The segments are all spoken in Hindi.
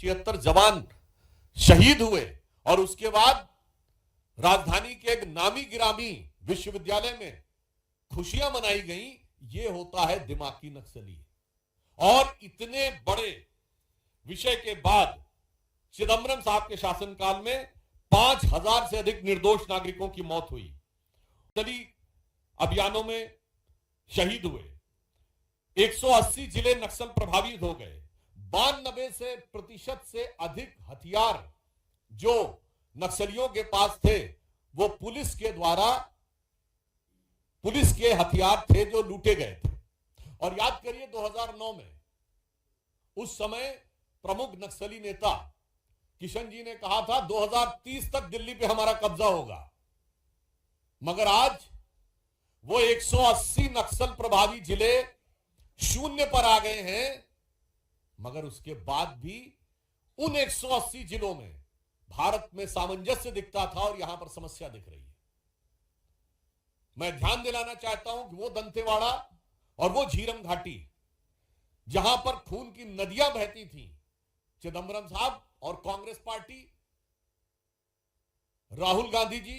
76 जवान शहीद हुए और उसके बाद राजधानी के एक नामी गिरामी विश्वविद्यालय में खुशियां मनाई गई। ये होता है दिमागी नक्सली। और इतने बड़े विषय के बाद चिदंबरम साहब के शासनकाल में 5000 से अधिक निर्दोष नागरिकों की मौत हुई, नक्सली अभियानों में शहीद हुए, 180 जिले नक्सल प्रभावित हो गए, 92% से अधिक हथियार जो नक्सलियों के पास थे वो पुलिस के हथियार थे जो लूटे गए थे। और याद करिए 2009 में उस समय प्रमुख नक्सली नेता किशन जी ने कहा था 2030 तक दिल्ली पे हमारा कब्जा होगा, मगर आज वो 180 नक्सल प्रभावी जिले शून्य पर आ गए हैं। मगर उसके बाद भी उन 180 जिलों में भारत में सामंजस्य दिखता था और यहां पर समस्या दिख रही है। मैं ध्यान दिलाना चाहता हूं कि वो दंतेवाड़ा और वो झीरम घाटी जहां पर खून की नदियां बहती थी, चिदंबरम साहब और कांग्रेस पार्टी, राहुल गांधी जी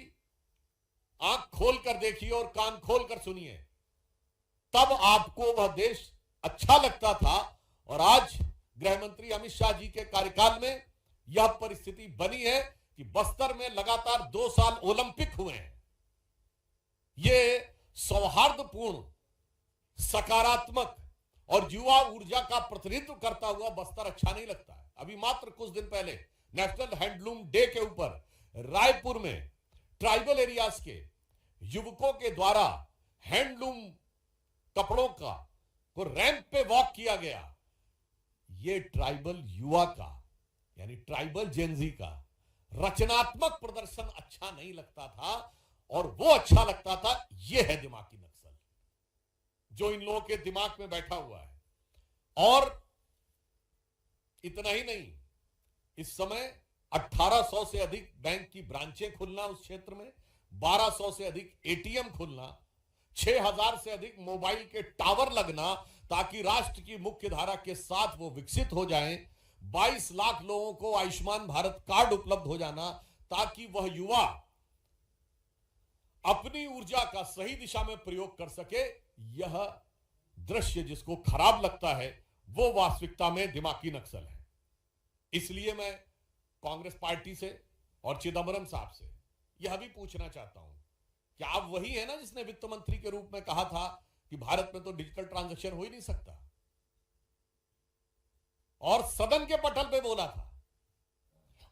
आंख खोल कर देखिए और कान खोल कर सुनिए, तब आपको वह देश अच्छा लगता था। और आज गृह मंत्री अमित शाह जी के कार्यकाल में यह परिस्थिति बनी है कि बस्तर में लगातार 2 साल ओलंपिक हुए हैं। यह सौहार्दपूर्ण, सकारात्मक और युवा ऊर्जा का प्रतिनिधित्व करता हुआ बस्तर अच्छा नहीं लगता है। अभी मात्र कुछ दिन पहले नेशनल हैंडलूम डे के ऊपर रायपुर में ट्राइबल एरियाज के युवकों के द्वारा हैंडलूम कपड़ों को रैंप पे वॉक किया गया। ये ट्राइबल युवा का यानी ट्राइबल जेनजी का रचनात्मक प्रदर्शन अच्छा नहीं लगता था और वो अच्छा लगता था। ये है दिमागी नक्सल जो इन लोगों के दिमाग में बैठा हुआ है। और इतना ही नहीं, इस समय 1800 से अधिक बैंक की ब्रांचें खुलना उस क्षेत्र में, 1200 से अधिक एटीएम खुलना, 6000 से अधिक मोबाइल के टावर लगना ताकि राष्ट्र की मुख्य धारा के साथ वो विकसित हो जाएं, 22 लाख लोगों को आयुष्मान भारत कार्ड उपलब्ध हो जाना ताकि वह युवा अपनी ऊर्जा का सही दिशा में प्रयोग कर सके। यह दृश्य जिसको खराब लगता है वो वास्तविकता में दिमागी नक्सल है। इसलिए मैं कांग्रेस पार्टी से और चिदंबरम साहब से यह भी पूछना चाहता हूं कि आप वही है ना जिसने वित्त मंत्री के रूप में कहा था कि भारत में तो डिजिटल ट्रांजैक्शन हो ही नहीं सकता, और सदन के पटल पे बोला था।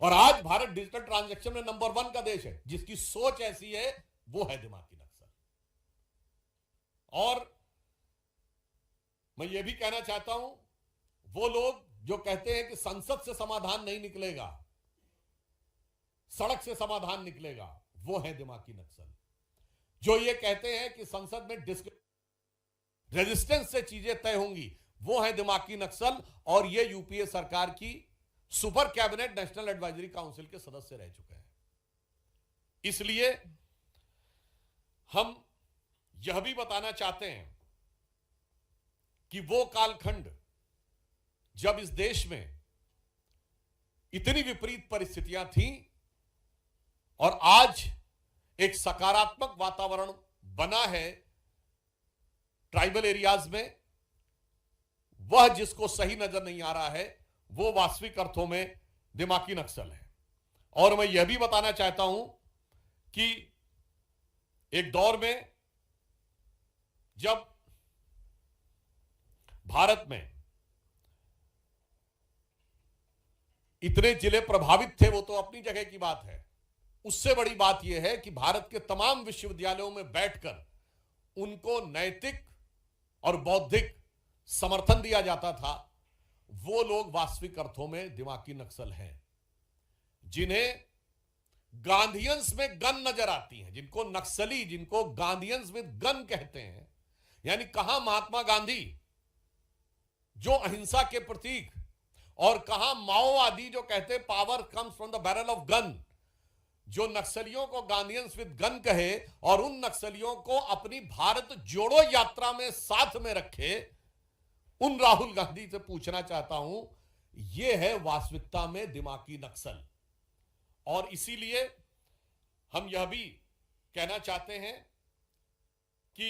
और आज भारत डिजिटल ट्रांजैक्शन में नंबर 1 का देश है। जिसकी सोच ऐसी है वो है दिमागी नक्सल। और मैं ये भी कहना चाहता हूं, वो लोग जो कहते हैं कि संसद से समाधान नहीं निकलेगा, सड़क से समाधान निकलेगा, वो है दिमागी नक्सल। जो ये कहते हैं कि संसद में रेजिस्टेंस से चीजें तय होंगी, वो है दिमागी नक्सल। और ये यूपीए सरकार की super cabinet national advisory council के सदस्य रह चुके हैं। इसलिए हम यह भी बताना चाहते हैं कि वो कालखंड जब इस देश में इतनी विपरीत परिस्थितियां थीं और आज एक सकारात्मक वातावरण बना है ट्राइबल एरियाज में, वह जिसको सही नजर नहीं आ रहा है वो वास्तविक अर्थों में दिमागी नक्सल है। और मैं यह भी बताना चाहता हूं कि एक दौर में जब भारत में इतने जिले प्रभावित थे, वो तो अपनी जगह की बात है, उससे बड़ी बात यह है कि भारत के तमाम विश्वविद्यालयों में बैठकर उनको नैतिक और बौद्धिक समर्थन दिया जाता था। वो लोग वास्तविक अर्थों में दिमागी नक्सल हैं, जिन्हें गांधीयंस में गन नजर आती हैं, जिनको नक्सली, जिनको गांधीयंस विद गन कहते हैं। यानी कहां महात्मा गांधी जो अहिंसा के प्रतीक, और कहां माओवादी जो कहते power comes from the barrel of gun, जो नक्सलियों को गांधीयंस विद गन कहे और उन नक्सलियों को अपनी भारत जोड़ो यात्रा में साथ में रखे। उन राहुल गांधी से पूछना चाहता हूं, यह है वास्तविकता में दिमागी नक्सल। और इसीलिए हम यह भी कहना चाहते हैं कि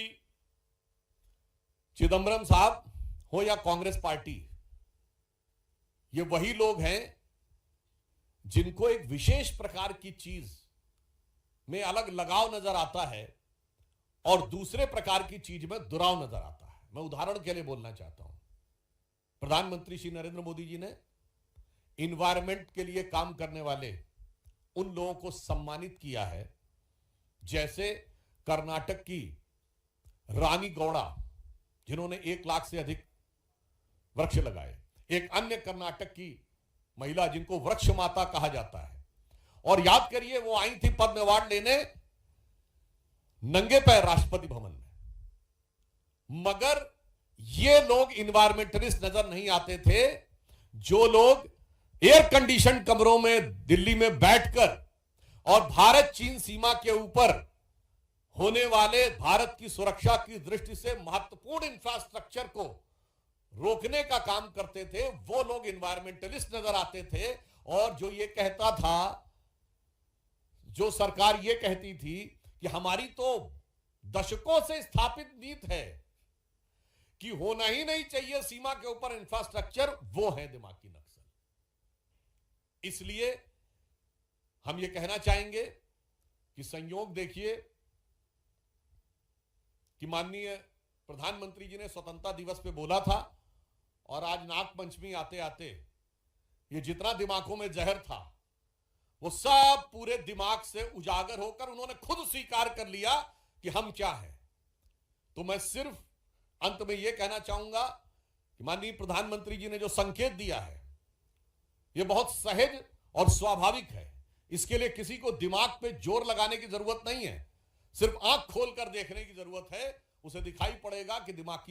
चिदंबरम साहब हो या कांग्रेस पार्टी, ये वही लोग हैं जिनको एक विशेष प्रकार की चीज में अलग लगाव नजर आता है और दूसरे प्रकार की चीज में दुराव नजर आता है। मैं उदाहरण के लिए बोलना चाहता हूं, प्रधानमंत्री श्री नरेंद्र मोदी जी ने इन्वायरमेंट के लिए काम करने वाले उन लोगों को सम्मानित किया है, जैसे कर्नाटक की रानी गौड़ा जिन्होंने 1 लाख से अधिक वृक्ष लगाए, एक अन्य कर्नाटक की महिला जिनको वृक्ष माता कहा जाता है, और याद करिए वो आई थी पद्म अवार्ड लेने नंगे पैर राष्ट्रपति भवन में। मगर ये लोग इन्वायरमेंटलिस्ट नजर नहीं आते थे, जो लोग एयर कंडीशन कमरों में दिल्ली में बैठकर और भारत चीन सीमा के ऊपर होने वाले भारत की सुरक्षा की दृष्टि से महत्वपूर्ण इंफ्रास्ट्रक्चर को रोकने का काम करते थे, वो लोग इन्वायरमेंटलिस्ट नजर आते थे। और जो ये कहता था, जो सरकार ये कहती थी कि हमारी तो दशकों से स्थापित नीति है कि होना ही नहीं चाहिए सीमा के ऊपर इंफ्रास्ट्रक्चर, वो है दिमागी नक्सल। इसलिए हम ये कहना चाहेंगे कि संयोग देखिए कि माननीय प्रधानमंत्री जी ने स्वतंत्रता दिवस पे बोला था, और आज नाग पंचमी आते आते ये जितना दिमागों में जहर था वो सब पूरे दिमाग से उजागर होकर उन्होंने खुद स्वीकार कर लिया कि हम क्या हैं। तो मैं सिर्फ अंत में यह कहना चाहूंगा कि माननीय प्रधानमंत्री जी ने जो संकेत दिया है यह बहुत सहज और स्वाभाविक है। इसके लिए किसी को दिमाग पे जोर लगाने की जरूरत नहीं है, सिर्फ आंख खोलकर देखने की जरूरत है। उसे दिखाई पड़ेगा कि दिमाग की